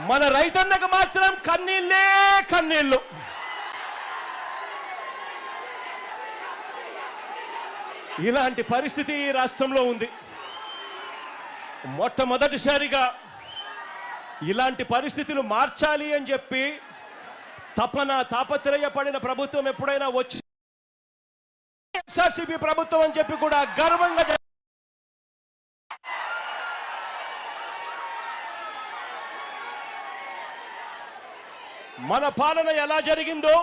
మన రైతన్నకు మాత్రం కన్నీళ్ళే కన్నీళ్ళు. ఇలాంటి పరిస్థితి ఈ రాష్ట్రంలో ఉంది. మొట్టమొదటిసారిగా ఇలాంటి పరిస్థితులు మార్చాలి అని చెప్పి తాపత్రయపడిన ప్రభుత్వం ఎప్పుడైనా వచ్చి ఎస్ఆర్సీపీ ప్రభుత్వం అని చెప్పి కూడా గర్వంగా మన పాలన ఎలా జరిగిందో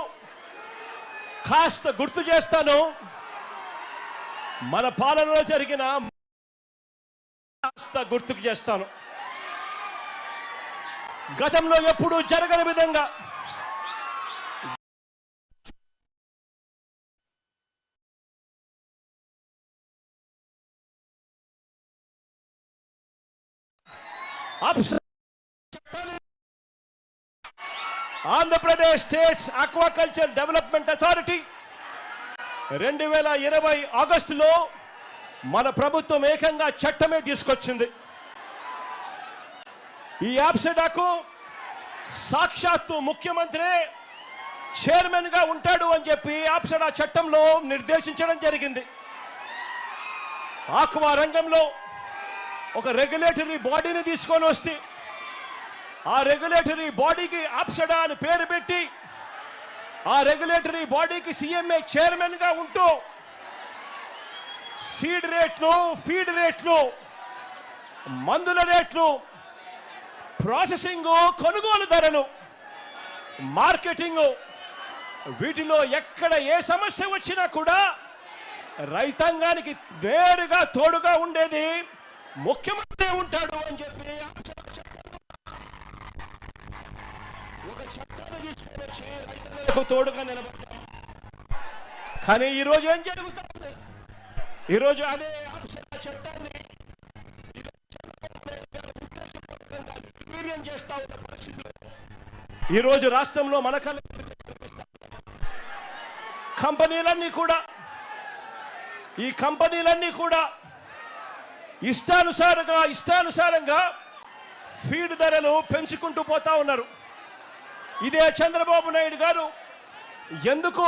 కాస్త గుర్తు చేస్తాను. మన పాలనలో జరిగిన కాస్త గుర్తుకు చేస్తాను. గతంలో ఎప్పుడూ జరగని విధంగా Andhra Pradesh state aquaculture development authority 2020 ఆగస్టులో మన ప్రభుత్వం ఏకంగా చట్టమే తీసుకొచ్చింది. ఈ యాప్సెడాకు సాక్షాత్తు ముఖ్యమంత్రి చైర్మన్గా ఉంటాడు అని చెప్పి యాప్సెడా చట్టంలో నిర్దేశించడం జరిగింది. ఆక్వా రంగంలో ఒక రెగ్యులేటరీ బాడీని తీసుకొని వస్తే ఆ రెగ్యులేటరీ బాడీకి యాప్సెడా అని పేరు పెట్టి ఆ రెగ్యులేటరీ బాడీకి సీఎంఏ చైర్మన్గా ఉంటూ సీడ్ రేట్లు, ఫీడ్ రేట్లు, మందుల రేట్లు, ప్రాసెసింగ్, కొనుగోలు ధరలు, మార్కెటింగ్, వీటిలో ఎక్కడ ఏ సమస్య వచ్చినా కూడా రైతాంగానికి నేరుగా తోడుగా ఉండేది ముఖ్యమంత్రి ఉంటాడు అని చెప్పి ఒక చట్టాన్ని తీసుకొని వచ్చి రైతులకు తోడుగా నిలబడ్డారు. కానీ ఈరోజు ఏం జరుగుతుంది? ఈరోజు అదే చట్టాన్ని నిర్వీర్యం చేస్తా ఉన్న పరిస్థితులు ఈరోజు రాష్ట్రంలో మన కంపెనీలన్నీ కూడా ఇష్టానుసారంగా ఫీడ్ ధరలు పెంచుకుంటూ పోతా ఉన్నారు. ఇదే చంద్రబాబు నాయుడు గారు ఎందుకు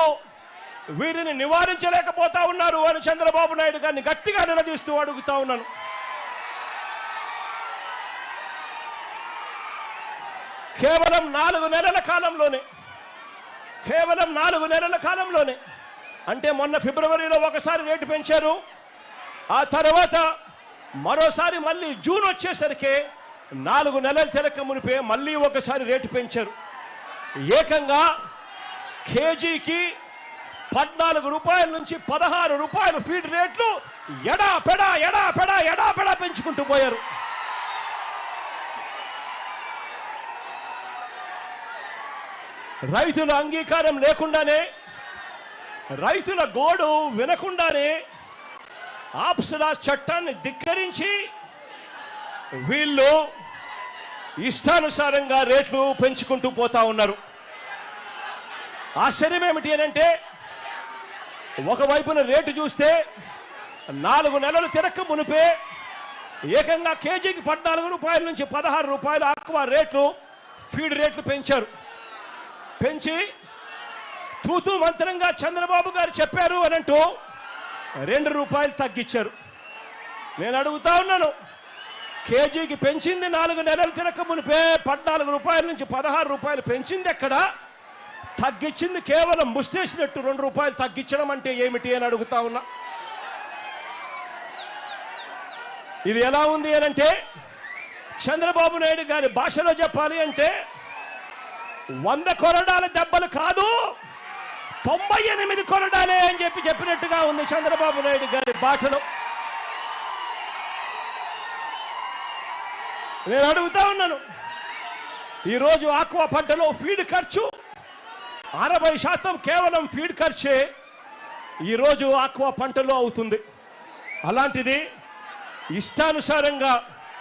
వీరిని నివారించలేకపోతా ఉన్నారు అని చంద్రబాబు నాయుడు గారిని గట్టిగా నిలదీస్తూ అడుగుతా ఉన్నాను. కేవలం 4 నెలల కాలంలోనే అంటే మొన్న ఫిబ్రవరిలో ఒకసారి రేటు పెంచారు. ఆ తర్వాత మరోసారి మళ్ళీ జూన్ వచ్చేసరికి 4 నెలలు తిరక్క మునిపే మళ్ళీ ఒకసారి రేటు పెంచారు. ఏకంగా కేజీకి 14 రూపాయల నుంచి 16 రూపాయలు ఫీడ్ రేట్లు ఎడాపెడా పెంచుకుంటూ పోయారు. రైతుల అంగీకారం లేకుండానే, రైతుల గోడు వినకుండానే ఆప్సడా చట్టాన్ని ధిక్కరించి వీళ్ళు ఇష్టానుసారంగా రేట్లు పెంచుకుంటూ పోతా ఉన్నారు. ఆశ్చర్యం ఏమిటి అంటే ఒకవైపున రేటు చూస్తే 4 నెలలు తిరక్క మునిపే ఏకంగా కేజీకి 14 రూపాయల నుంచి 16 రూపాయలు ఆక్వా రేట్లు, ఫీడ్ రేట్లు పెంచి తూతూ మంత్రంగా చంద్రబాబు గారు చెప్పారు అని అంటూ 2 రూపాయలు తగ్గించారు. నేను అడుగుతా ఉన్నాను, కేజీకి పెంచింది 4 నెలలు తిరక్క మునిపే 14 రూపాయల నుంచి 16 రూపాయలు పెంచింది ఎక్కడ? తగ్గించింది కేవలం ముష్టేసినట్టు 2 రూపాయలు తగ్గించడం అంటే ఏమిటి అని అడుగుతా ఉన్నా. ఇది ఎలా ఉంది అనంటే చంద్రబాబు నాయుడు గారి భాషలో చెప్పాలి అంటే 100 కొరడాల దెబ్బలు కాదు 98 కొరడాలే అని చెప్పినట్టుగా ఉంది చంద్రబాబు నాయుడు గారి భాషలో. నేను అడుగుతా ఉన్నాను, ఈరోజు ఆక్వా పంటలో ఫీడ్ ఖర్చు 60% కేవలం ఫీడ్ ఖర్చే ఈరోజు ఆక్వా పంటలో అవుతుంది. అలాంటిది ఇష్టానుసారంగా